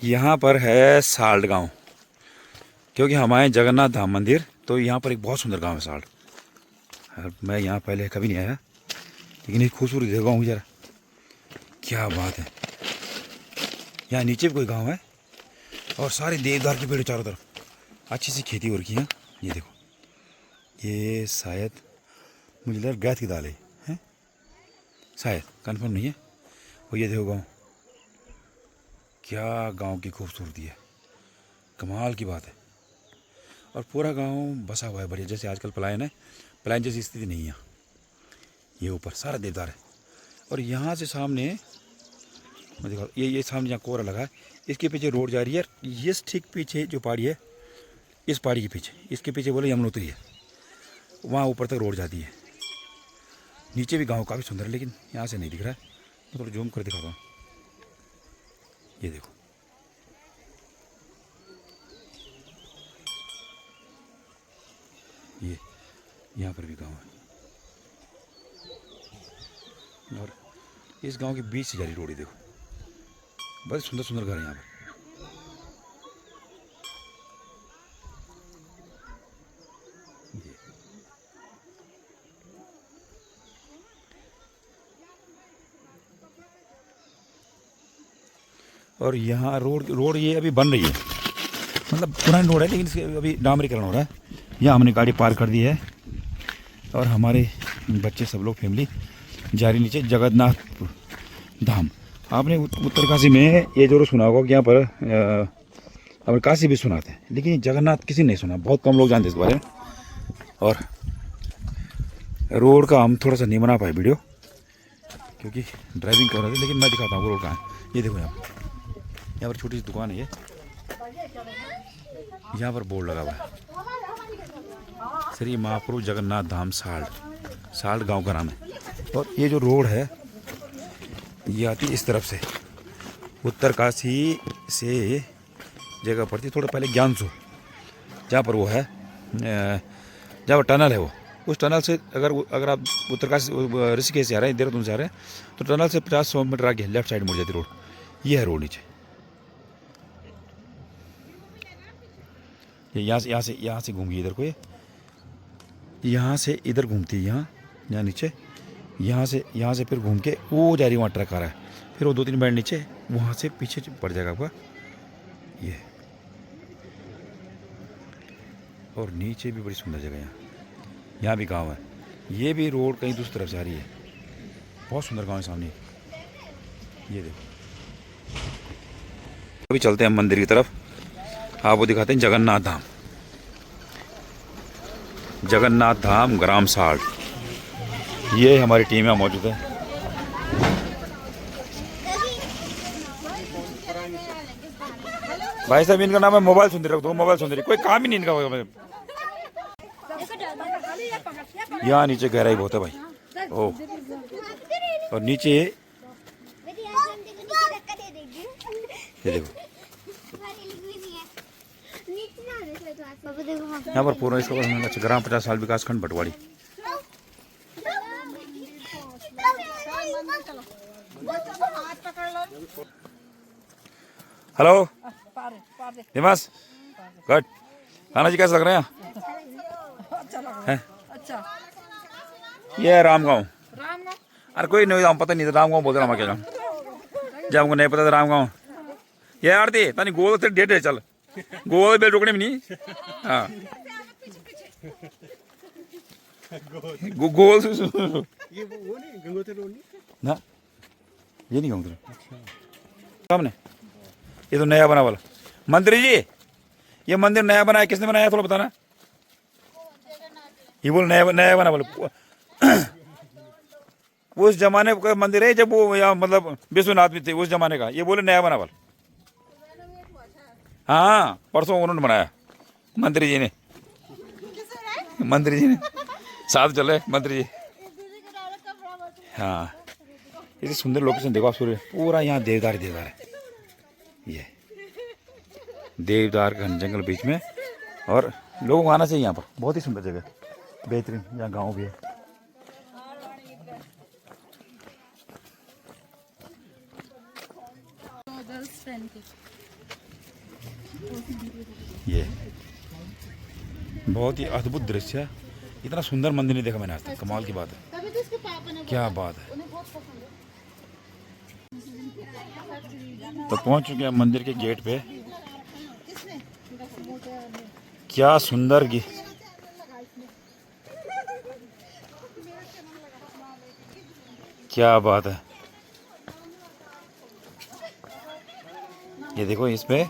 यहाँ पर है साल्ट गांव, क्योंकि हमारे जगन्नाथ धाम मंदिर, तो यहाँ पर एक बहुत सुंदर गांव है साल्ट। मैं यहाँ पहले कभी नहीं आया, लेकिन एक खूबसूरत जगह हूँ जरा, क्या बात है। यहाँ नीचे भी कोई गांव है और सारे देवदार के पेड़ चारों तरफ, अच्छी सी खेती हो रखी है। ये देखो, ये शायद मुझे लग रहा गैस की दाल है शायद, कंफर्म नहीं है। और ये देखो गांव, क्या गांव की खूबसूरती है, कमाल की बात है। और पूरा गांव बसा हुआ है बढ़िया, जैसे आजकल पलायन है, पलायन जैसी स्थिति नहीं है। ये ऊपर सारा देवदार है और यहाँ से सामने मैं देखा, ये सामने जहाँ कोहरा लगा है, इसके पीछे रोड जा रही है। ये ठीक पीछे जो पहाड़ी है, इस पहाड़ी के पीछे, इसके पीछे बोले यमुनोत्री है, वहाँ ऊपर तक रोड जाती है। नीचे भी गांव काफ़ी सुंदर है, लेकिन यहाँ से नहीं दिख रहा है। मैं थोड़ा जूम कर दिखाता हूँ। ये देखो, ये यहाँ पर भी गांव है और इस गांव के बीच से जा रही रोड है। देखो, बड़े सुंदर सुंदर घर है यहाँ पर। और यहाँ रोड ये अभी बन रही है, मतलब पुरानी रोड है, लेकिन इसके अभी डामरीकरण हो रहा है। यहाँ हमने गाड़ी पार्क कर दी है और हमारे बच्चे सब लोग फैमिली जा रही नीचे जगन्नाथ धाम। आपने उत्तरकाशी में ये जरूर सुना होगा कि यहाँ पर अपने काशी भी सुनाते हैं, लेकिन जगन्नाथ किसी नहीं सुना, बहुत कम लोग जानते इस बारे में। और रोड का हम थोड़ा सा नहीं बना पाए वीडियो, क्योंकि ड्राइविंग कर रहे थे, लेकिन मैं दिखाता हूँ रोड कहाँ है। ये देखो, यहाँ पर छोटी सी दुकान है, ये यहाँ पर बोर्ड लगा हुआ है, श्री महाप्रभु जगन्नाथ धाम साल्ट गांव का नाम है। और ये जो रोड है ये आती है इस तरफ से, उत्तरकाशी से जगह पड़ती है थोड़ा पहले ज्ञानसू, जहाँ पर वो है, जहाँ पर टनल है, वो उस टनल से अगर आप उत्तरकाशी ऋषिकेश से आ रहे हैं, देहरादून से आ रहे हैं, तो टनल से 50-100 मीटर आगे लेफ्ट साइड मुड़ जाती रोड। ये है रोड नीचे, यहाँ से घूमिए इधर को, यहाँ से इधर घूमती है, यहाँ नीचे, यहाँ से फिर घूम के वो जा रही है, वहाँ ट्रक आ रहा है, फिर वो 2-3 बैंड नीचे, वहाँ से पीछे पड़ जाएगा आपका ये। और नीचे भी बड़ी सुंदर जगह है, यहाँ भी गांव है। ये भी रोड कहीं दूसरी तरफ से आ रही है, बहुत सुंदर गांव है सामने। ये देखो, अभी चलते हैं मंदिर की तरफ, आपको दिखाते हैं जगन्नाथ धाम ग्राम साल्ट। ये हमारी टीम यहाँ मौजूद है। भाई साहब, इनका नाम है मोबाइल सुंदरी, रख दो मोबाइल सुंदरी, कोई काम ही नहीं इनका। यहाँ नीचे गहराई बहुत है भाई, ओह, और नीचे ये देखो, यहाँ पर पूर्ण इसका ग्राम 50 साल विकास खंड भटवाड़ी। Hello दिमास, good. खाना जी कैसे लग रहे हैं? अच्छा, ये है रामगांव। अरे कोई नहीं, हम पता नहीं था, रामगांव बोलते हैं हम अकेला, जब हमको नहीं पता था रामगांव। ये आरती तानी गोल से डेट है, चल गोल बेल रोकने में नहीं, हाँ गोल से ना, ये नहीं गंगोत्री सामने, ये तो नया बना वाला मंदिर जी। ये मंदिर नया बना है, किसने बनाया थोड़ा बताना। ये बोल नया बना वाला, उस जमाने का मंदिर है जब वो यहाँ मतलब विश्वनाथ भी थे उस जमाने का। ये बोले नया बना वाला, हाँ परसों उन्होंने बनाया, मंत्री जी ने साथ चले मंत्री जी। हाँ, इतनी सुंदर लोकेशन देखो आप, सूर्य पूरा यहाँ देवदार है, ये देवदार घन जंगल बीच में, और लोगों को आना चाहिए यहाँ पर, बहुत ही सुंदर जगह, बेहतरीन, यहाँ गांव भी है। ये बहुत ही अद्भुत दृश्य है। इतना सुंदर मंदिर नहीं देखा मैंने आज तक। कमाल की बात है, क्या बात है। तो पहुंच चुके हैं मंदिर के गेट पे। क्या सुंदर क्या बात है। ये देखो, इस पे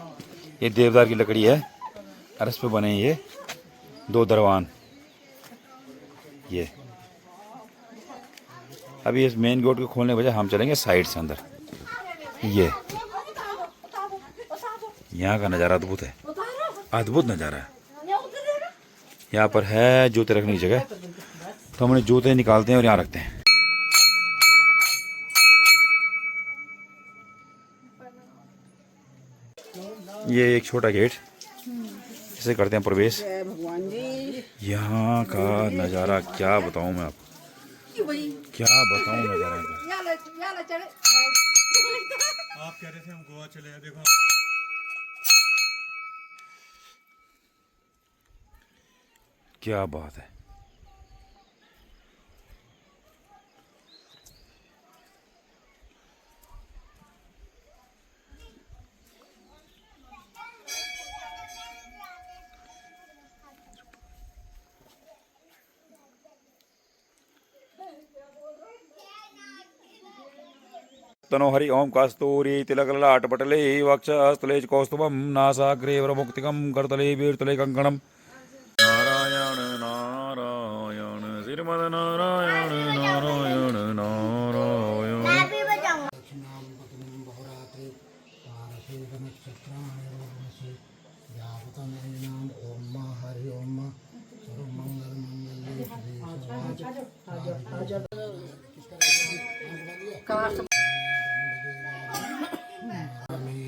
ये देवदार की लकड़ी है और इस पे बने ये 2 दरवान। ये अभी इस मेन गेट को खोलने के बजाय हम चलेंगे साइड से अंदर। ये यहाँ का नज़ारा अद्भुत है, अद्भुत नज़ारा है। यहाँ पर है जूते रखने की जगह, तो हम जूते निकालते हैं और यहाँ रखते हैं। ये एक छोटा गेट, इसे करते हैं प्रवेश। यहाँ का नज़ारा क्या बताऊँ मैं आपको, क्या बताऊँ नज़ारा का। आप कह रहे थे हम गोवा चले हैं, देखो क्या बात है। तनो हरि ओम कस्तूरी तिलकललाट पटले वक्षस्थले च कौस्तुभं नासाग्रे वरमुक्तिकं करतले वीरतले कंकणं। नारायण नारायण श्रीमद नारायण नारायण नारायण।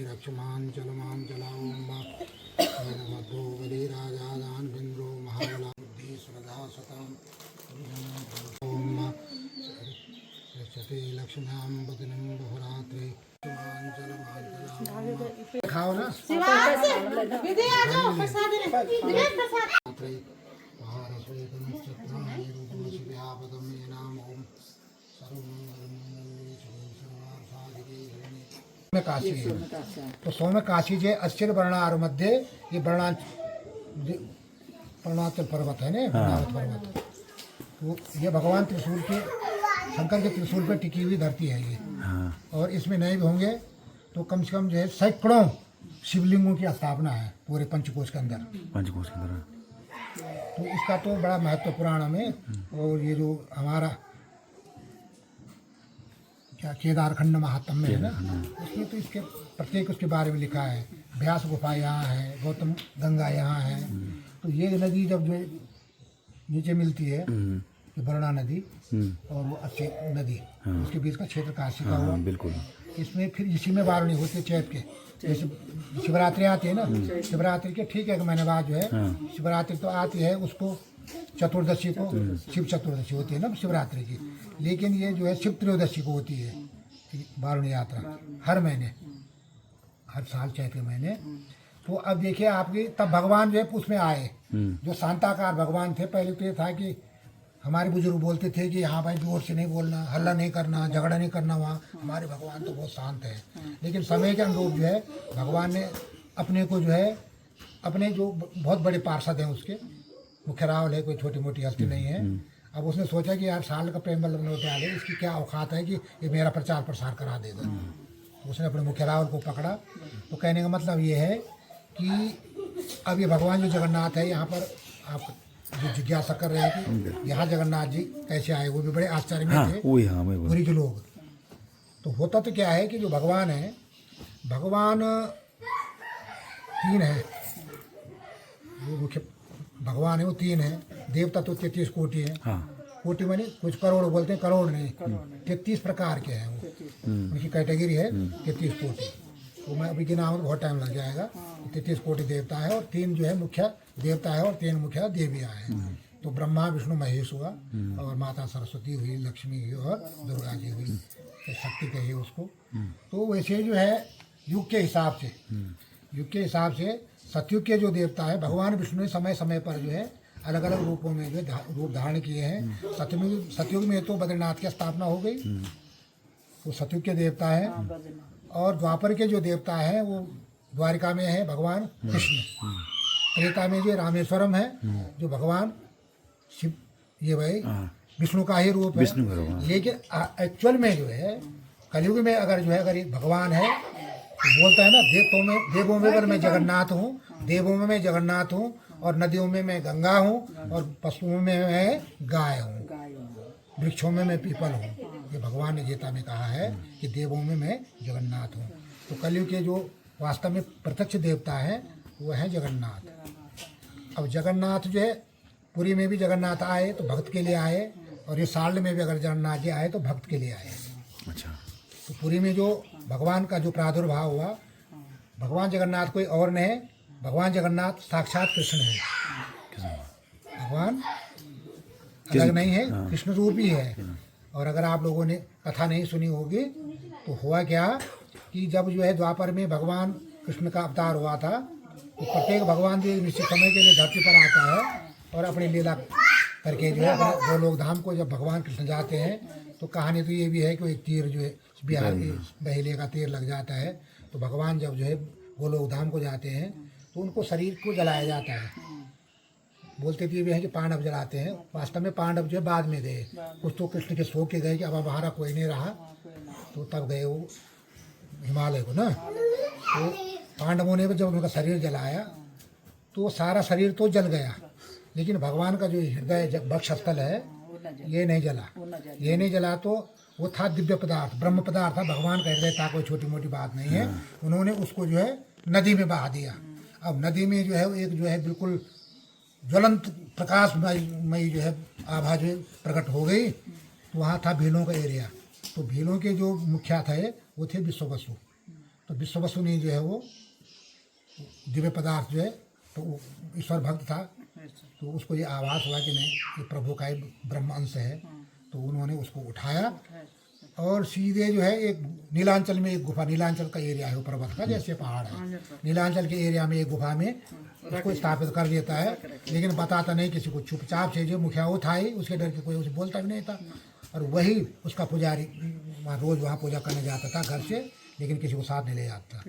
लक्ष्मान चलमान चलाओम मधो बलि राजादान बिंद्रो महाबला बुद्धि श्रद्धा सताम ओम सरस्वती लक्ष्म्याम बदनम बहुरात्रि लक्ष्मान चलमान चलाओम। खाओ ना काशी है। तो सौम्य काशी जे अस्थिर वर्णार मध्य ये वर्णाचल पर्वत है ना, वर्णावत पर्वत। तो ये भगवान त्रिशूल के, शंकर के त्रिशूल पे टिकी हुई धरती है ये। और इसमें नहीं भी होंगे तो कम से कम जो है सैकड़ों शिवलिंगों की स्थापना है पूरे पंचकोश के अंदर। पंचकोश के अंदर तो इसका तो बड़ा महत्व पुराण में। और ये जो हमारा क्या केदारखंड महात्म्य है ना, उसमें तो इसके प्रत्येक उसके बारे में लिखा है। व्यास गुफा यहाँ है, गौतम गंगा यहाँ है। तो ये नदी जब जो नीचे मिलती है, ये वरुणा नदी और वो अच्छी नदी, उसके बीच का क्षेत्र काशी का हुआ। बिल्कुल। इसमें फिर इसी में वारुणी होती है चैत के, जैसे शिवरात्रि आती है ना, शिवरात्रि के ठीक 1 महीने बाद जो है शिवरात्रि तो आती है, उसको चतुर्दशी को शिव चतुर्दशी होती है ना शिवरात्रि की। लेकिन ये जो है शिव त्रयोदशी को होती है वारुणी यात्रा, हर महीने, हर साल चैत के महीने। तो अब देखिए आपकी, तब भगवान जो है उसमें आए, जो शांताकार भगवान थे। पहले तो ये था कि हमारे बुजुर्ग बोलते थे कि हाँ भाई जोर से नहीं बोलना, हल्ला नहीं करना, झगड़ा नहीं करना। वहाँ हमारे भगवान तो बहुत शांत है। लेकिन समय के अनुरूप जो है भगवान ने अपने को जो है, अपने जो बहुत बड़े पार्षद हैं उसके, मुख्य रावल है, कोई छोटी मोटी हस्ती नहीं है। अब उसने सोचा कि यार साल का प्रेम बल्लभ नोट आ गए, इसकी क्या औकात है कि ये मेरा प्रचार प्रसार करा देगा। तो उसने अपने मुख्य रावल को पकड़ा। तो कहने का मतलब ये है कि अब ये भगवान जो जगन्नाथ है, यहाँ पर आप जो जिज्ञासा कर रहे हैं कि यहाँ जगन्नाथ जी कैसे आए, वो भी बड़े आश्चर्य में थे पूरी जो लोग। तो होता तो क्या है कि जो भगवान है, भगवान 3 है, जो मुख्य भगवान है वो 3 है। देवता तो 33 कोटि है। कोटि माने कुछ करोड़ बोलते हैं, करोड़ नहीं, 33 प्रकार के हैं वो, उनकी कैटेगरी है 33 कोटि। तो मैं अभी गिना हूँ, बहुत टाइम लग जाएगा। 33 कोटि देवता है और 3 जो है मुख्य देवता है और 3 मुख्य देवियाँ हैं। तो ब्रह्मा विष्णु महेश हुआ, और माता सरस्वती हुई, लक्ष्मी हुई और दुर्गा जी हुई, तो शक्ति कहिए उसको। तो वैसे जो है युग के हिसाब से सतयुग के जो देवता है भगवान विष्णु ने समय समय पर जो है अलग अलग रूपों में जो है रूप धारण किए हैं। सतयुग में तो बद्रीनाथ की स्थापना हो गई, वो सतयुग के देवता है। और द्वापर के जो देवता है वो द्वारिका में है भगवान कृष्ण। त्रेता में जो रामेश्वरम है जो भगवान शिव, ये भाई विष्णु का ही रूप है। लेकिन एक्चुअल में जो है कलयुग में अगर जो है अगर ये भगवान है तो बोलता है ना देवों में अगर मैं जगन्नाथ हूँ, देवों में मैं जगन्नाथ हूँ, और नदियों में मैं गंगा हूँ, और पशुओं में मैं गाय हूँ, वृक्षों में मैं पीपल हूँ। ये भगवान ने गीता में कहा है कि देवों में मैं जगन्नाथ हूँ। तो कलयुग के जो वास्तव में प्रत्यक्ष देवता है वो है जगन्नाथ। अब जगन्नाथ जो है पुरी में भी जगन्नाथ आए तो भक्त के लिए आए, और ये साल्ड में भी अगर जगन्नाथ जी आए तो भक्त के लिए आए। अच्छा। तो पुरी में जो भगवान का जो प्रादुर्भाव हुआ, भगवान जगन्नाथ कोई और नहीं, भगवान जगन्नाथ साक्षात कृष्ण है। भगवान अलग नहीं है, कृष्ण रूप ही है। और अगर आप लोगों ने कथा नहीं सुनी होगी तो हुआ क्या कि जब जो है द्वापर में भगवान कृष्ण का अवतार हुआ था, तो प्रत्येक भगवान भी निश्चित समय के लिए धरती पर आता है और अपनी लीला करके जो है गोलोक धाम को जब भगवान कृष्ण जाते हैं तो कहानी तो ये भी है कि एक तीर जो है बिहार के बहेलिए का तीर लग जाता है। तो भगवान जब जो है गोलोक धाम को जाते हैं तो उनको शरीर को जलाया जाता है। बोलते तो ये भी है कि पांडव जलाते हैं, वास्तव में पांडव जो है बाद में गए। कुछ तो कृष्ण के शोक के गए कि अब हमारा कोई नहीं रहा, तो तब गए वो हिमालय को ना। तो पांडवों ने जब उनका शरीर जलाया तो सारा शरीर तो जल गया, लेकिन भगवान का जो हृदय वक्षस्थल है ये नहीं जला। ये नहीं जला तो वो था दिव्य पदार्थ, ब्रह्म पदार्थ था। भगवान का हृदय था, कोई छोटी मोटी बात नहीं है। उन्होंने उसको जो है नदी में बहा दिया। अब नदी में जो है एक जो है बिल्कुल ज्वलंत प्रकाशमयी जो है आभा जो है प्रकट हो गई। तो वहाँ था भीलों का एरिया। तो भीलों के जो मुखिया थे वो थे विश्ववसु। तो विश्ववसु ने जो है वो दिव्य पदार्थ जो है तो वो ईश्वर भक्त था, तो उसको ये आभास हुआ कि नहीं ये प्रभु का ही ब्रह्म अंश है। तो उन्होंने उसको उठाया और सीधे जो है एक नीलांचल में एक गुफा, नीलांचल का एरिया है वो पर्वत का जैसे पहाड़ है, नीलांचल के एरिया में एक गुफा में उसको स्थापित कर देता है। लेकिन बताता नहीं किसी को, चुपचाप से जो मुखिया वो था ही, उसके डर के कोई उसे बोलता भी नहीं था। और वही उसका पुजारी रोज वहाँ पूजा करने जाता था घर से, लेकिन किसी को साथ नहीं ले जाता।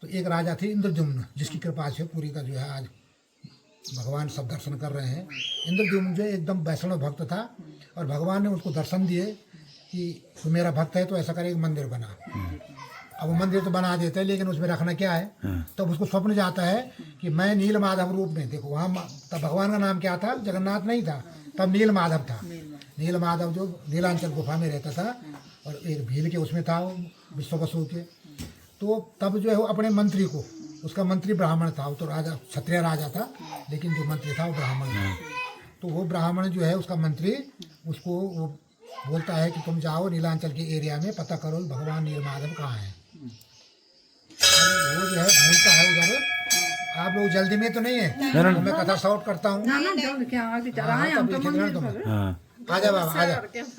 तो एक राजा थे इंद्रद्युम्न, जिसकी कृपा से पूरी का जो है आज भगवान सब दर्शन कर रहे हैं। इंद्रद्युम्न जो एकदम वैष्णव भक्त था और भगवान ने उसको दर्शन दिए कि तू मेरा भक्त है तो ऐसा करे एक मंदिर बना। अब वो मंदिर तो बना देते हैं, लेकिन उसमें रखना क्या है। तब उसको स्वप्न जाता है कि मैं नील माधव रूप में, देखो वहाँ तब भगवान का नाम क्या था, जगन्नाथ नहीं था, तब नील माधव था। नील माधव जो नीलांचल गुफा में रहता था और एक भील के उसमें था विश्ववसु के। तो तब जो है वो अपने मंत्री को, उसका मंत्री ब्राह्मण था, वो तो राजा क्षत्रिय राजा था, लेकिन जो मंत्री था वो ब्राह्मण था। तो वो ब्राह्मण जो है उसका मंत्री उसको वो बोलता है कि तुम जाओ नीलांचल के एरिया में पता करो भगवान नील माधव कहाँ है। वो जो है ढूंढता है उधर। आप लोग जल्दी में तो नहीं है, तो मैं कथा शॉर्ट करता हूँ। आजा बाबा आजा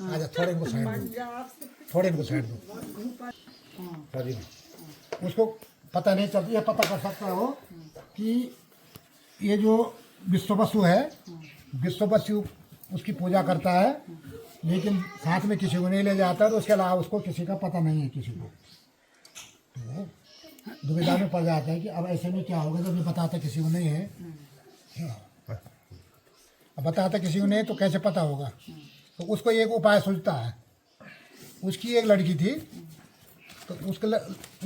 आजा, थोड़े इनको साइड दो, थोड़े इनको साइड दो। उसको पता नहीं चलता, ये पता कर सकता हो कि ये जो विश्ववसु है, विश्ववसु उसकी पूजा करता है, लेकिन साथ में किसी को नहीं ले जाता। तो उसके अलावा उसको किसी का पता नहीं है किसी को। तो दुविधा में पड़ जाता है कि अब ऐसे में क्या होगा जब ये बताता किसी को नहीं है। अब बताता किसी को नहीं तो कैसे पता होगा। तो उसको एक उपाय सोचता है। उसकी एक लड़की थी, तो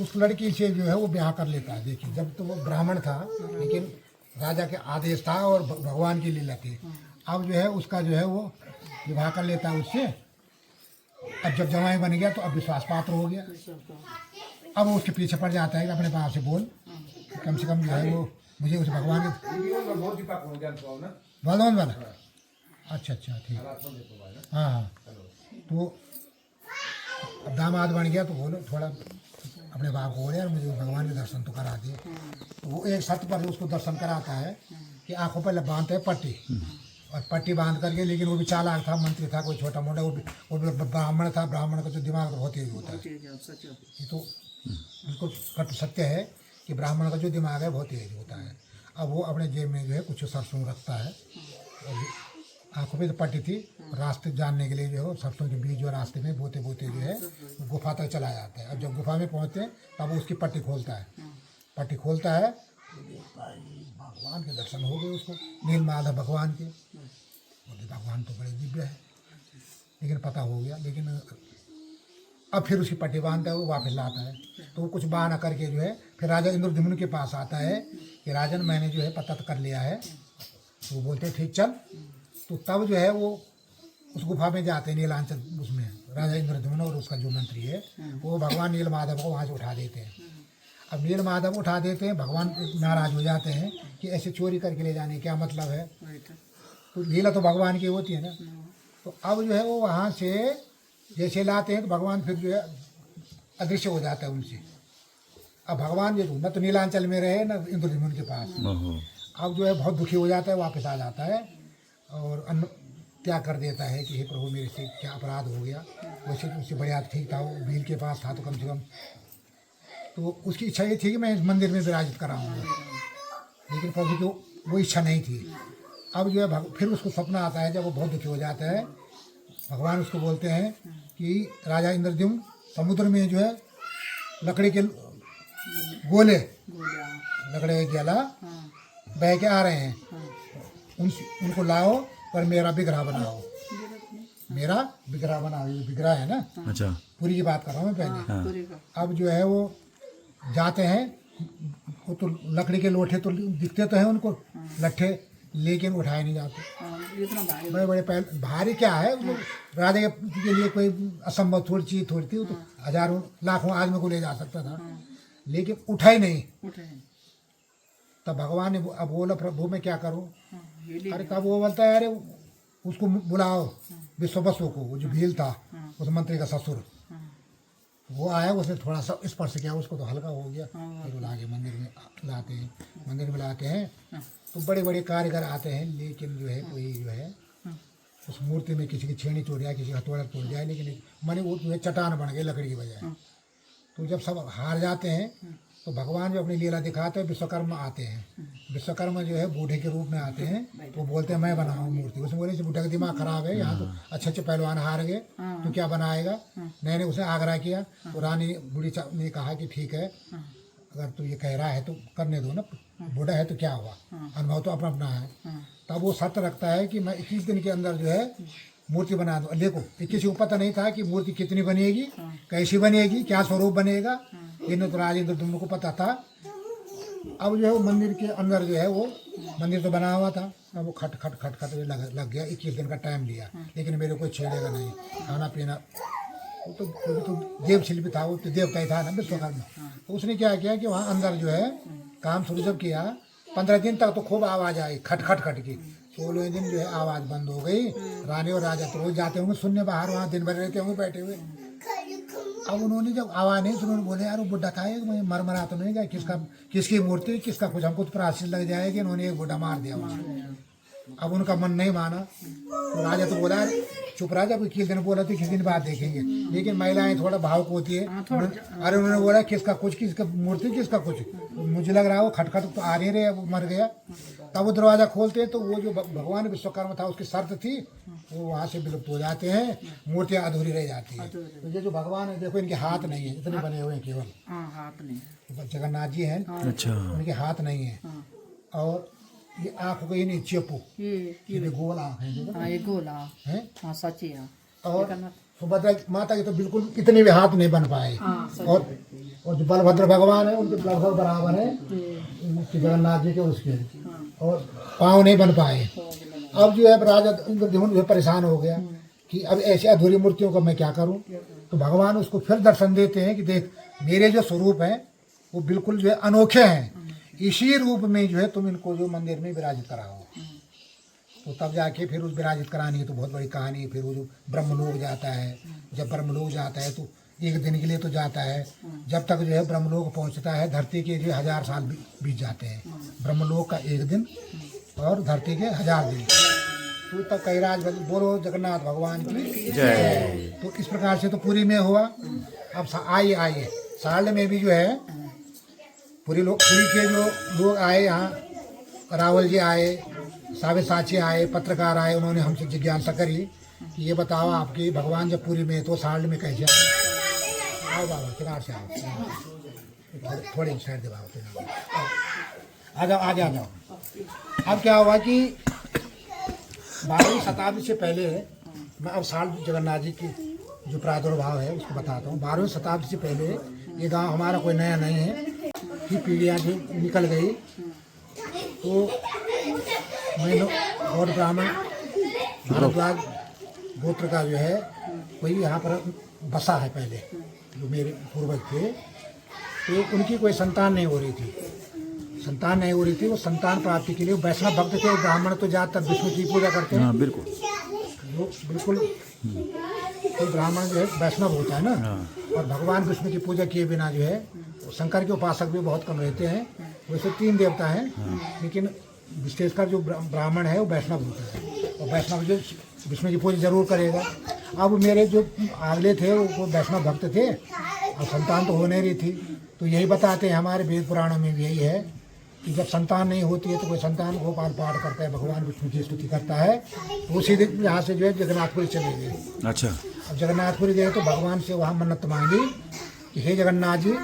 उस लड़की से जो है वो ब्याह कर लेता है। देखिए जब तो वो ब्राह्मण था, लेकिन राजा के आदेश था और भगवान की लीला थी। अब जो है उसका जो है वो विवाह कर लेता है उससे। अब जब जवाई बन गया तो अब विश्वास पात्र हो गया। अब वो उसके पीछे पड़ जाता है कि अपने बाप से बोल, कम से कम जो है वो मुझे उस भगवान के वाला। अच्छा ठीक, हाँ हाँ। तो अब दामाद बन गया तो बोलो थोड़ा अपने बाप को बोले यार मुझे भगवान के दर्शन तो करा दिए। तो वो एक छत पर उसको दर्शन कराता है कि आंखों पर बांधते हैं पट्टी, और पट्टी बांध करके, लेकिन वो भी चालाक था, मंत्री था, कोई छोटा मोटा, वो भी ब्राह्मण था। ब्राह्मण का जो दिमाग तो होते ही होता है। ये तो बिल्कुल कट सत्य है कि ब्राह्मण का जो दिमाग है बहुत तेज होता है। अब वो अपने जेब में जो है कुछ सरसों रखता है और आंखों पे तो पट्टी थी, रास्ते जानने के लिए जो है सरसों के बीज जो रास्ते में बोते बोते जो है गुफा तक चला जाता है। अब जब गुफा में पहुँचते हैं तब वो उसकी पट्टी खोलता है, पट्टी खोलता है, भगवान के दर्शन हो गए उसको, नील माधव भगवान के। बोले भगवान तो बड़े दिव्य है, लेकिन पता हो गया। लेकिन अब फिर उसकी पट्टी बांधता है, वो वापस लाता है। तो वो कुछ बहाना करके जो है फिर राजा इंद्रद्युम्न के पास आता है कि राजन मैंने जो है पता तो कर लिया है। तो वो बोलते हैं ठीक चल। तो तब जो है वो उस गुफा में जाते हैं नीलांचल, उसमें राजा इंद्रद्युम्न और उसका जो मंत्री है वो भगवान नील माधव को वहाँ से उठा देते हैं। अब नील माधव उठा देते हैं, भगवान नाराज हो जाते हैं कि ऐसे चोरी करके ले जाने क्या मतलब है। तो लीला तो भगवान की होती है ना। तो अब जो है वो वहाँ से जैसे लाते हैं तो भगवान फिर जो है अदृश्य हो जाता है उनसे। अब भगवान जो न तो नीलांचल में रहे न इंद्रद्युम्न के पास। अब जो है बहुत दुखी हो जाता है, वापस आ जाता है और अन्न त्याग कर देता है कि हे प्रभु मेरे से क्या अपराध हो गया। वैसे तो उससे बढ़िया ठीक था, वो भील के पास था तो कम से कम तो उसकी इच्छा ये थी कि मैं इस मंदिर में विराजित कराऊंगा, लेकिन प्रभु की वो इच्छा नहीं थी। अब जो है फिर उसको सपना आता है, जब वो बहुत दुखी हो जाता है भगवान उसको बोलते हैं कि राजा इंद्रद्युम्न समुद्र में जो है लकड़ी के गोले, लकड़ी के गला बह के आ रहे हैं, उनको लाओ पर मेरा विग्रह बनाओ, मेरा विग्रह बनाओ। ये विग्रह है ना, अच्छा पूरी की बात कर रहा हूँ मैं पहले। अब जो है वो जाते हैं, वो तो लकड़ी के लोठे तो दिखते तो हैं उनको लट्ठे, लेकिन उठाए नहीं जाते। बड़े बड़े भारी क्या है, राजा के लिए कोई असंभव थोड़ी चीज थोड़ी थी, वो तो हजारों लाखों आदमी को ले जा सकता था, लेकिन उठाई नहीं। तब भगवान ने अब बोला प्रभु मैं क्या करूं। अरे तब वो बोलता है अरे उसको बुलाओ विश्ववसु को, वो जो भील था उस मंत्री का ससुर, वो आया, उसने थोड़ा सा स्पर्श किया उसको तो हल्का हो गया। फिर वो लाके मंदिर में लाते हैं, मंदिर में लाते हैं तो बड़े बड़े कारीगर आते हैं, लेकिन जो है कोई जो है उस मूर्ति में किसी की छेनी तोड़ जाए, किसी का हथौड़ा तोड़ जाए, लेकिन माने वो जो है चट्टान बन गए लकड़ी की बजाय। तो जब सब हार जाते हैं तो भगवान जो अपनी लीला दिखाते हैं, विश्वकर्मा आते हैं। विश्वकर्मा जो है बूढ़े के रूप में आते हैं, तो बोलते हैं मैं बनाऊँ मूर्ति। उसमें बोले बूढ़े का दिमाग खराब है, यहाँ तो अच्छे अच्छे पहलवान हार गए, तो क्या बनाएगा। मैंने उसे आग्रह किया तो रानी बूढ़ी ने कहा कि ठीक है, अगर तू ये कह रहा है तो करने दो ना, बूढ़ा है तो क्या हुआ, अनुभव तो अपना अपना है। तब वो शर्त रखता है कि मैं 21 दिन के अंदर जो है मूर्ति बना दूँ। देखो किसी को पता नहीं था कि मूर्ति कितनी बनेगी, कैसी बनेगी, क्या स्वरूप बनेगा, इन्हें तो राजेंद्र दुम्न को पता था। अब जो है वो मंदिर के अंदर जो है वो मंदिर तो बना हुआ था, अब वो खट खट खट खट लग गया। 21 दिन का टाइम लिया, लेकिन मेरे कोई छेड़ेगा नहीं, खाना पीना। वो तो देव शिल्पी था, वो तो देवता ही था ना विश्वकर्मा। तो उसने क्या किया कि वहाँ अंदर जो है काम शुरू जब किया, 15 दिन तक तो खूब आवाज़ आई खट खट खट की। 16वें दिन जो है आवाज़ बंद हो गई। रानी और राजा तो रोज जाते होंगे सुनने बाहर, वहाँ दिन भर रहते होंगे बैठे हुए। अब उन्होंने जब आवाज़ नहीं सुनी, बोले यार वो बुढ़ा था, मुझे मरमरा तो नहीं गया, किसकी मूर्ति, किसका कुछ, हमको तो प्राश्चित लग जाएगी, इन्होंने एक बुढ़ा मार दिया वहाँ। अब उनका मन नहीं माना, तो राजा तो बोला चुप रहा, जब 21 दिन बोला तो 21 दिन बाद देखेंगे। लेकिन महिलाएं थोड़ा भावुक होती है, अरे उन्होंने बोला किसका कुछ, किसका मूर्ति, किसका कुछ, मुझे लग रहा है वो खटखट तो आ नहीं रहे, वो मर गया। तब वो दरवाज़ा खोलते हैं तो वो जो भगवान विश्वकर्मा था उसकी शर्त थी, वो वहाँ से विलुप्त हो जाते हैं, मूर्तियाँ अधूरी रह जाती है। तो ये जो भगवान है देखो, इनके हाथ नहीं है, इतने बने हुए हैं केवल, हाथ नहीं। जगन्नाथ जी हैं, अच्छा, उनके हाथ नहीं है। और ये आँख को ये नहीं चेपू, ये गोल आँख है जो हाँ, ये गोला है। हाँ सच्ची है। और सुभद्रा माता के तो बिल्कुल इतने भी हाथ नहीं बन पाए। और जो बलभद्र भगवान है उनके लगभग बराबर है जगन्नाथ जी के उसके, और पाँव नहीं बन पाए। अब जो है राजा इंद्रद्युम्न जो परेशान हो गया कि अब ऐसी अधूरी मूर्तियों का मैं क्या करूं। तो भगवान उसको फिर दर्शन देते हैं कि देख मेरे जो स्वरूप हैं वो बिल्कुल जो है अनोखे हैं, इसी रूप में जो है तुम इनको जो मंदिर में विराजित कराओ। तो तब जाके फिर उस विराजित कराने की तो बहुत बड़ी कहानी है। फिर वो जो ब्रह्मलोक जाता है, जब ब्रह्मलोक जाता है तो एक दिन के लिए तो जाता है, जब तक जो है ब्रह्मलोक पहुंचता है धरती के जो 1000 साल बीत जाते हैं। ब्रह्मलोक का एक दिन और धरती के 1000 दिन। तो तब कैराज बोलो जगन्नाथ भगवान की जय। तो इस प्रकार से तो पूरी में हुआ। अब आइए साल में भी जो है पुरी के जो लोग आए यहाँ, रावल जी आए, सावेसाची आए, पत्रकार आए, उन्होंने हमसे जिज्ञासा करी कि ये बताओ आपकी भगवान जब पुरी में तो साल्ट में कैसे आए? आओ बाबा किनार से आओ, थोड़ी साइड दे बाबा, आ जाओ आगे आ जाओ। अब क्या हुआ कि 12वीं शताब्दी से पहले, मैं अब साल्ट जगन्नाथ जी की जो प्रादुर्भाव है उसको बताता हूँ। 12वीं शताब्दी से पहले ये गांव हमारा कोई नया नहीं है, कि पीढ़ियाँ जो निकल गई तो मैं गौड़ ब्राह्मण भारद्वाज गोत्र का जो है कोई यहाँ पर बसा है पहले, जो मेरे पूर्वज थे। तो उनकी कोई संतान नहीं हो रही थी, संतान नहीं हो रही थी। वो संतान प्राप्ति के लिए वैष्णव भक्त थे। ब्राह्मण तो ज़्यादातर विष्णु की पूजा करते हैं। हाँ बिल्कुल, वो बिल्कुल तो ब्राह्मण जो है वैष्णव होता है ना, और भगवान विष्णु की पूजा किए बिना जो है, शंकर के उपासक भी बहुत कम रहते हैं। वैसे 3 देवता हैं, लेकिन विशेषकर जो ब्राह्मण है वो वैष्णव होता है, और वैष्णव जो विष्णु की पूजा जरूर करेगा। अब मेरे जो आगले थे वो वैष्णव भक्त थे, और संतान तो हो नहीं रही थी। तो यही बताते हैं हमारे वेद पुराणों में भी यही है कि जब संतान नहीं होती है तो कोई संतान गोपाल पाठ करता है, भगवान विष्णु की स्तुति करता है, तो उसी दिन यहाँ से जो है जगन्नाथपुरी चले गए। अच्छा, अब जगन्नाथपुरी गए तो भगवान से वहाँ मन्नत मांगी कि हे जगन्नाथ जी,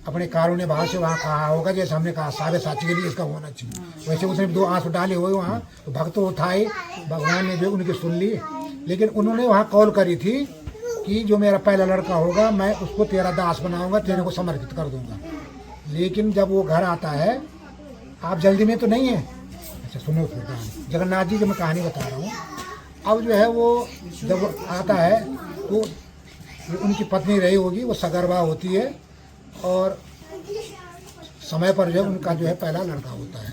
अपने कारुण्य भाव से वहाँ कहा होगा जैसे हमने कहा सावेसाची के लिए इसका होना चाहिए, वैसे उसने 2 आंसू डाले हुए वहाँ। तो भक्त उठाए, भगवान ने जो उनकी सुन ली। लेकिन उन्होंने वहाँ कॉल करी थी कि जो मेरा पहला लड़का होगा मैं उसको तेरा दास बनाऊंगा, तेरे को समर्पित कर दूंगा। लेकिन जब वो घर आता है, आप जल्दी में तो नहीं है, अच्छा सुनो फिर कहानी, जगन्नाथ जी की मैं कहानी बता रहा हूँ। अब जो है वो जब आता है तो उनकी पत्नी रही होगी, वो सगर्भा होती है, और समय पर जो है उनका जो है पहला लड़का होता है।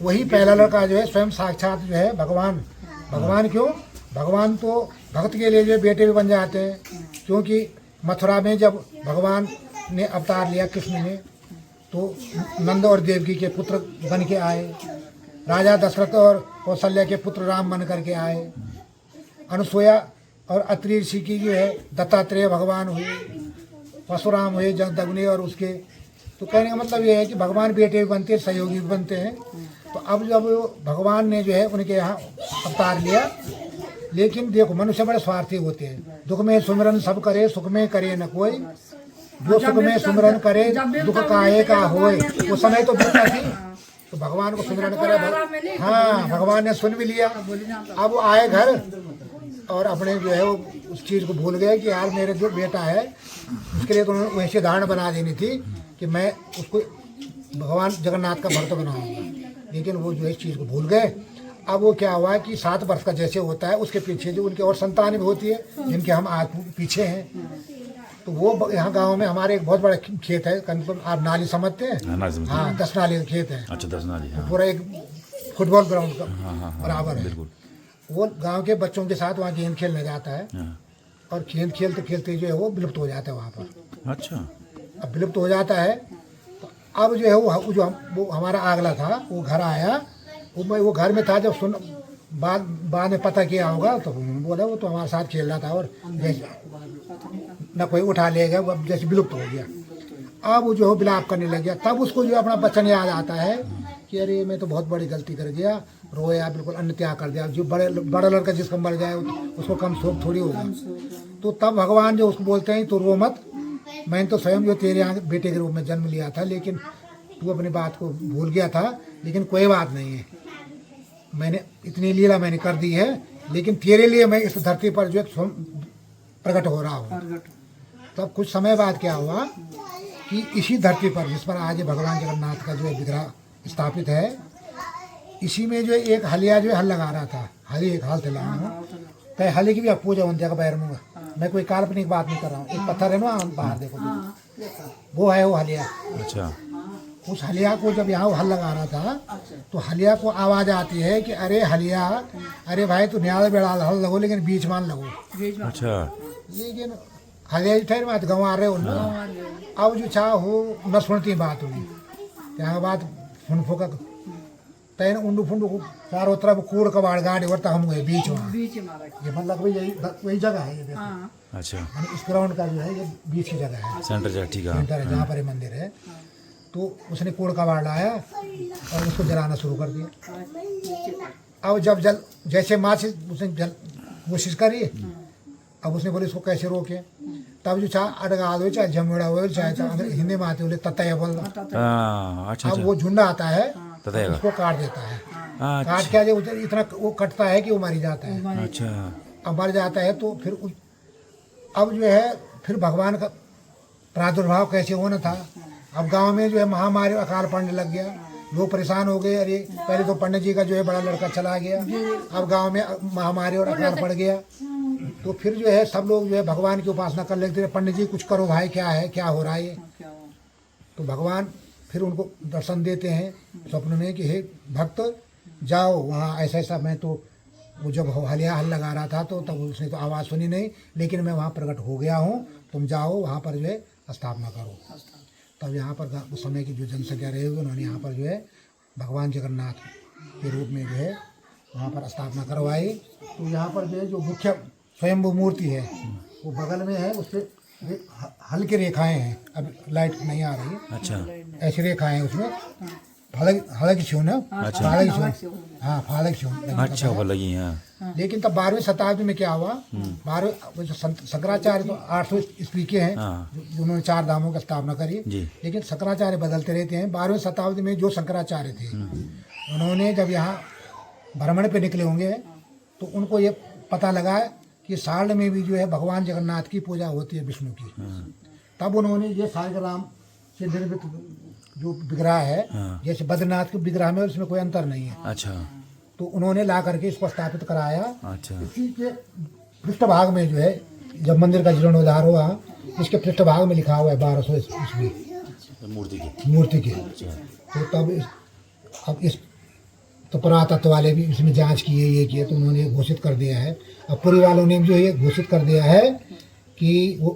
वही पहला लड़का जो है स्वयं साक्षात जो है भगवान। भगवान क्यों? भगवान तो भक्त के लिए जो है बेटे भी बन जाते हैं, क्योंकि मथुरा में जब भगवान ने अवतार लिया कृष्ण ने, तो नंद और देवकी के पुत्र बन के आए, राजा दशरथ और कौशल्या के पुत्र राम बन करके आए, अनुसुया और अत्रि ऋषि की जो है दत्तात्रेय भगवान हुए, परशुराम हुए जगदग्नि और उसके। तो कहने का मतलब ये है कि भगवान बेटे भी बनते हैं, सहयोगी भी बनते हैं। तो अब जब भगवान ने जो है उनके यहाँ अवतार लिया, लेकिन देखो मनुष्य बड़े स्वार्थी होते हैं। दुख में सुमिरन सब करे, सुख में करे न कोई, जो सुख में सुमिरन करे दुख काहे का होए। वो समय तो बीता थी, तो भगवान को सुमिरन करे। हाँ, भगवान ने सुन भी लिया। अब वो आए घर और अपने जो है वो उस चीज़ को भूल गए कि यार मेरे जो बेटा है उसके लिए तो उन्होंने वैसे धारणा बना देनी थी कि मैं उसको भगवान जगन्नाथ का भक्त बनाऊंगा। लेकिन वो जो है इस चीज़ को भूल गए। अब वो क्या हुआ कि 7 वर्ष का जैसे होता है उसके पीछे जो उनके और संतान भी होती है, जिनके हम आज पीछे हैं। तो वो यहाँ गांव में हमारे एक बहुत बड़ा खेत है, करीब आप नाली समझते हैं? हाँ, 10 नाली का खेत है। अच्छा, 10 नाली, हाँ। पूरा एक फुटबॉल ग्राउंड का बराबर है। बिल्कुल। वो गांव के बच्चों के साथ वहाँ गेंद खेलने जाता है, और गेंद खेलते खेलते जो है वो विलुप्त हो जाता है वहाँ पर। अच्छा, अब विलुप्त हो जाता है तो अब जो है वो हमारा आगला था, वो घर आया। वो घर में था, जब बाद में पता किया होगा तो बोला वो तो हमारे साथ खेल रहा था, और न कोई उठा ले गया, वो जैसे विलुप्त हो गया। अब वो जो है विलाप करने लग गया। तब उसको जो अपना बचन याद आता है कि अरे मैं तो बहुत बड़ी गलती कर गया, रोया, बिल्कुल अन्न त्याग कर दिया। जो बड़ा लड़का जिसका मर जाए उसको कम शोक थोड़ी होगा। तो तब भगवान जो उसको बोलते हैं तो रो मत, मैंने तो स्वयं जो तेरे यहाँ बेटे के रूप में जन्म लिया था, लेकिन तू अपनी बात को भूल गया था। लेकिन कोई बात नहीं है, मैंने इतनी लीला मैंने कर दी है, लेकिन तेरे लिए मैं इस धरती पर जो है प्रकट हो रहा हूँ। तब कुछ समय बाद क्या हुआ कि इसी धरती पर जिस पर आज भगवान जगन्नाथ का जो है विग्रह स्थापित है, इसी में जो एक हलिया जो है हल लगा रहा था। हली एक हाल थे तो हली की भी आप पूजा होने का बैर मूंगा। मैं कोई काल्पनिक बात नहीं कर रहा हूँ। एक पत्थर है ना बाहर देखो, वो है वो हलिया। अच्छा, उस हलिया को जब यहाँ हल लगा रहा था तो हलिया को आवाज आती है कि अरे हलिया, अरे भाई तू न्याल बेड़ा हल लगो लेकिन बीच मान लगो। अच्छा, लेकिन हलिया ठहर बात गंवा रहे हो ना। अब जो चाह हो न सुनती बात होगी, यहाँ बात फुन फुका तैन उंडू फुंडू चारों तरफ कूड़ कबाड़ गाड़ी वर्ता हम गए बीच में। ये मतलब वही जगह है ये देखो। अच्छा, इस ग्राउंड का जो है ये बीच की जगह है, सेंटर जगह, ठीक है। सेंटर है जहाँ पर ये मंदिर है। तो उसने कोड़ का बाढ़ लाया और उसको जलाना शुरू कर दिया। अब जब जैसे माँ से उसने कोशिश करी, अब उसने बोले इसको कैसे रोके, तब जो चाहे अडगा हो चाहे जमड़ा हो चाहे हिंदी में आते बोले ततया बोल। अच्छा अब वो झुंडा आता है ततया उसको काट देता है, काट अच्छा के जो इतना वो कटता है कि वो मर जाता है। अच्छा अब मर जाता है तो फिर अब जो है फिर भगवान का प्रादुर्भाव कैसे होना था। अब गांव में जो है महामारी अकाल पड़ने लग गया, लोग परेशान हो गए। अरे पहले तो पंडित जी का जो है बड़ा लड़का चला गया, अब गांव में महामारी और अकाल पड़ गया, तो फिर जो है सब लोग जो है भगवान की उपासना कर लेते थे। पंडित जी कुछ करो भाई, क्या है, क्या हो रहा है ये। तो भगवान फिर उनको दर्शन देते हैं स्वप्न में कि हे भक्त जाओ वहाँ ऐसा ऐसा। मैं तो वो जब हल लगा रहा था तो तब उसने तो आवाज़ सुनी नहीं, लेकिन मैं वहाँ प्रकट हो गया हूँ, तुम जाओ वहाँ पर जो है स्थापना करो। तब यहाँ पर उस समय की जो जनसंख्या रही होगी उन्होंने यहाँ पर जो है भगवान जगन्नाथ के रूप में जो है वहाँ पर स्थापना करवाई। तो यहाँ पर जो है जो मुख्य स्वयंभू मूर्ति है वो बगल में है, उस पर हल्की रेखाएं हैं, अब लाइट नहीं आ रही है, अच्छा ऐसी रेखाएं हैं उसमें, फालक छून है, फालक छून, हाँ फालक छून। अच्छा वो लगी हाँ। लेकिन तब 12वीं शताब्दी में क्या हुआ, 12वें शंकराचार्य तो 800 ईस्वी के हैं, उन्होंने 4 धामों की स्थापना करी, लेकिन शंकराचार्य बदलते रहते हैं। 12वीं शताब्दी में जो शंकराचार्य थे उन्होंने जब यहाँ भ्रमण पे निकले होंगे तो उनको ये पता लगा कि साल में भी जो है भगवान जगन्नाथ की पूजा होती है, विष्णु की। तब उन्होंने ये सालग्राम से निर्मित जो विग्रह है, जैसे बद्रीनाथ के विग्रह में उसमें कोई अंतर नहीं है, अच्छा तो उन्होंने ला करके इसको स्थापित कराया। अच्छा इसी के पृष्ठभाग में जो है जब मंदिर का जीर्णोद्धार हुआ, इसके पृष्ठभाग में लिखा हुआ है 1200 ईस्वी मूर्ति की। तो तब अब इस तो पुरातत्व वाले भी इसमें जांच किए, ये किए, तो उन्होंने घोषित कर दिया है। अब पुरी वालों ने जो ये घोषित कर दिया है कि वो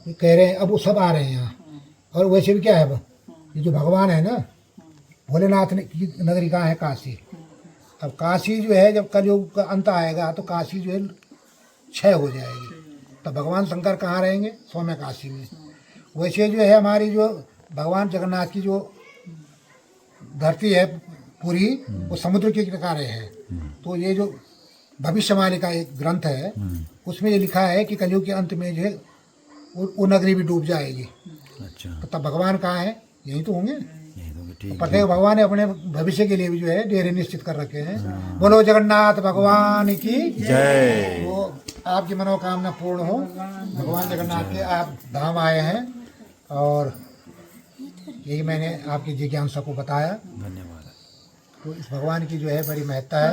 कह रहे हैं अब वो सब आ रहे हैं यहाँ। और वैसे भी क्या है, ये जो भगवान है ना भोलेनाथ ने की नगरी कहाँ है, काशी। अब काशी जो है जब कलयुग का अंत आएगा तो काशी जो है क्षय हो जाएगी, तब भगवान शंकर कहाँ रहेंगे, सौम्य काशी में। वैसे जो है हमारी जो भगवान जगन्नाथ की जो धरती है पूरी, वो समुद्र के किनारे है। तो ये जो भविष्यवाणी का एक ग्रंथ है उसमें ये लिखा है कि कलयुग के अंत में जो है वो नगरी भी डूब जाएगी। अच्छा तो तब भगवान कहाँ है, यही तो होंगे। ये तो ठीक प्रत्येक भगवान ने अपने भविष्य के लिए भी जो है डेरे निश्चित कर रखे हैं। बोलो जगन्नाथ भगवान की जय। तो आपकी मनोकामना पूर्ण हो। भगवान जगन्नाथ के आप धाम आए हैं और यही मैंने आपकी जिज्ञासा को बताया। धन्यवाद। तो इस भगवान की जो है बड़ी महत्ता है।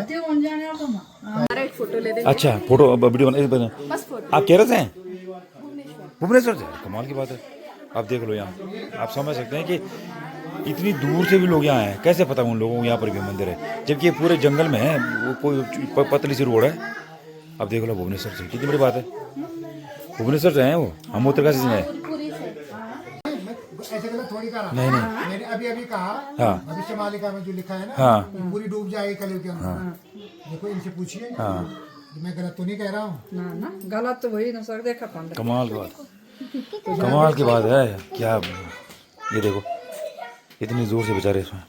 अच्छा फोटो वीडियो आप कह रहे थे भुवनेश्वर से, कमाल की बात है। आप देख लो यहाँ, आप समझ सकते हैं कि इतनी दूर से भी लोग यहाँ आए, कैसे पता उन लोगों को यहाँ पर भी मंदिर है, जबकि ये पूरे जंगल में है, वो कोई पतली सी रोड है। आप देख लो भुवनेश्वर से, कितनी बड़ी बात है। भुवनेश्वर से हैं वो, हम उत्तरकाशी से हैं। ऐसे गलत थोड़ी कहा, नहीं नहीं मैंने अभी कहा हाँ भविष्य मालिका में जो लिखा है ना, हाँ पूरी डूब जाएगी कलयुग के अंदर। देखो इनसे पूछिए, हाँ मैं गलत तो नहीं कह रहा हूँ। ना ना गलत तो वही ना सर, देखा पंडित कमाल की बात, कमाल की बात है। क्या ये देखो इतनी जोर से बेचारे इसमें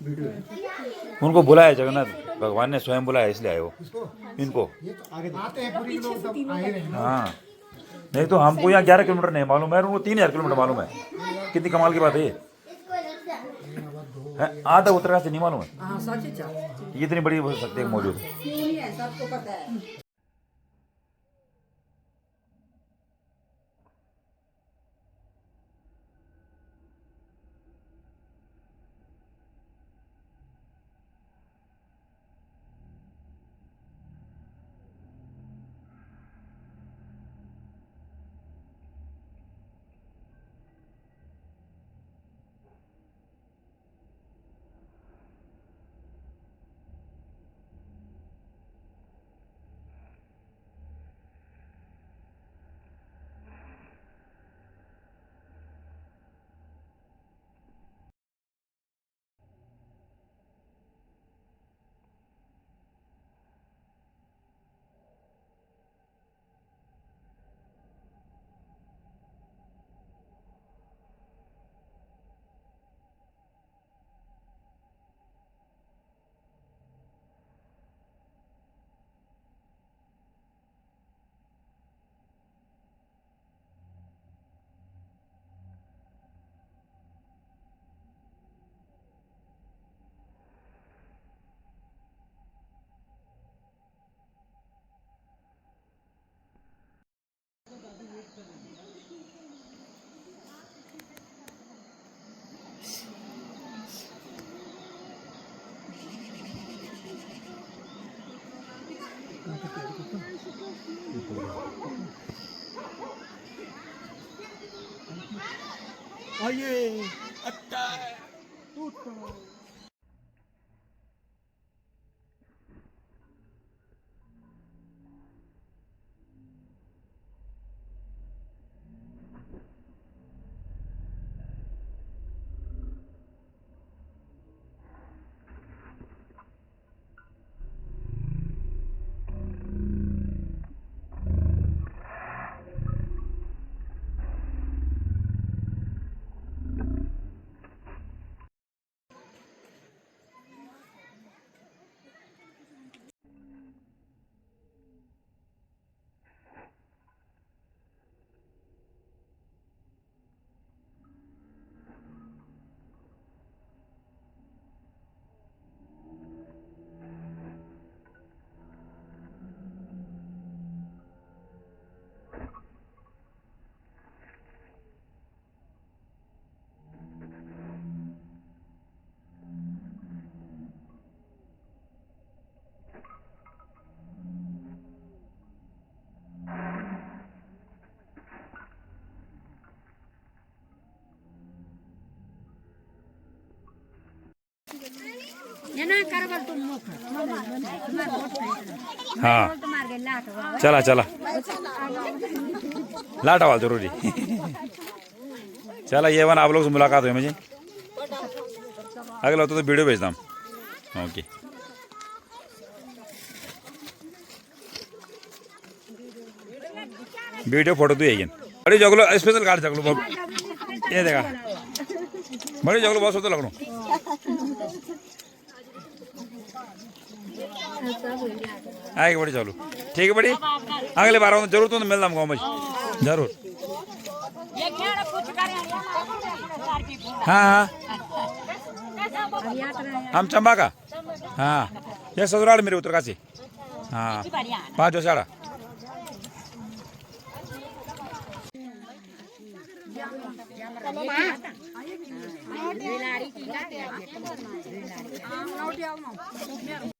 उनको बुलाया जगन्नाथ भगवान ने स्वयं बुलाया, इसलिए आए वो इनको। ये तो आगे आते हैं पूरी लोग तब आए रहे ना। हाँ नहीं तो हमको यहाँ 11 किलोमीटर नहीं मालूम है, उनको 3000 किलोमीटर मालूम है। कितनी कमाल की बात है ये। आधा उत्तराखंड से नहीं मालूम है, हाँ सच ही चाह ये इतनी बड़ी हो सकती है मौजूद। सबको पता है। आइए अच्छा ये ना करबल तुम मुख तुम्हार वोट हाँ तुम्हार के लाट चला चला लाट आवाज जरूरी चला ये वन आप लोग से मुलाकात हुई मुझे अगला होता तो वीडियो भेजता हूँ ओके वीडियो फोटो तो यही बड़ी जगलो स्पेशल कार्ड जगलो ये देखा बड़ी जगलो बहुत सोचो लगनो आएगी बड़ी चलो ठीक है बड़ी अगले बार आऊँ जरूर तुम मिलना गाँव में जरूर हाँ हाँ हम चंबा का हाँ ये ससुराल मेरे उत्तरकाशी हाँ 5 जोशाड़ा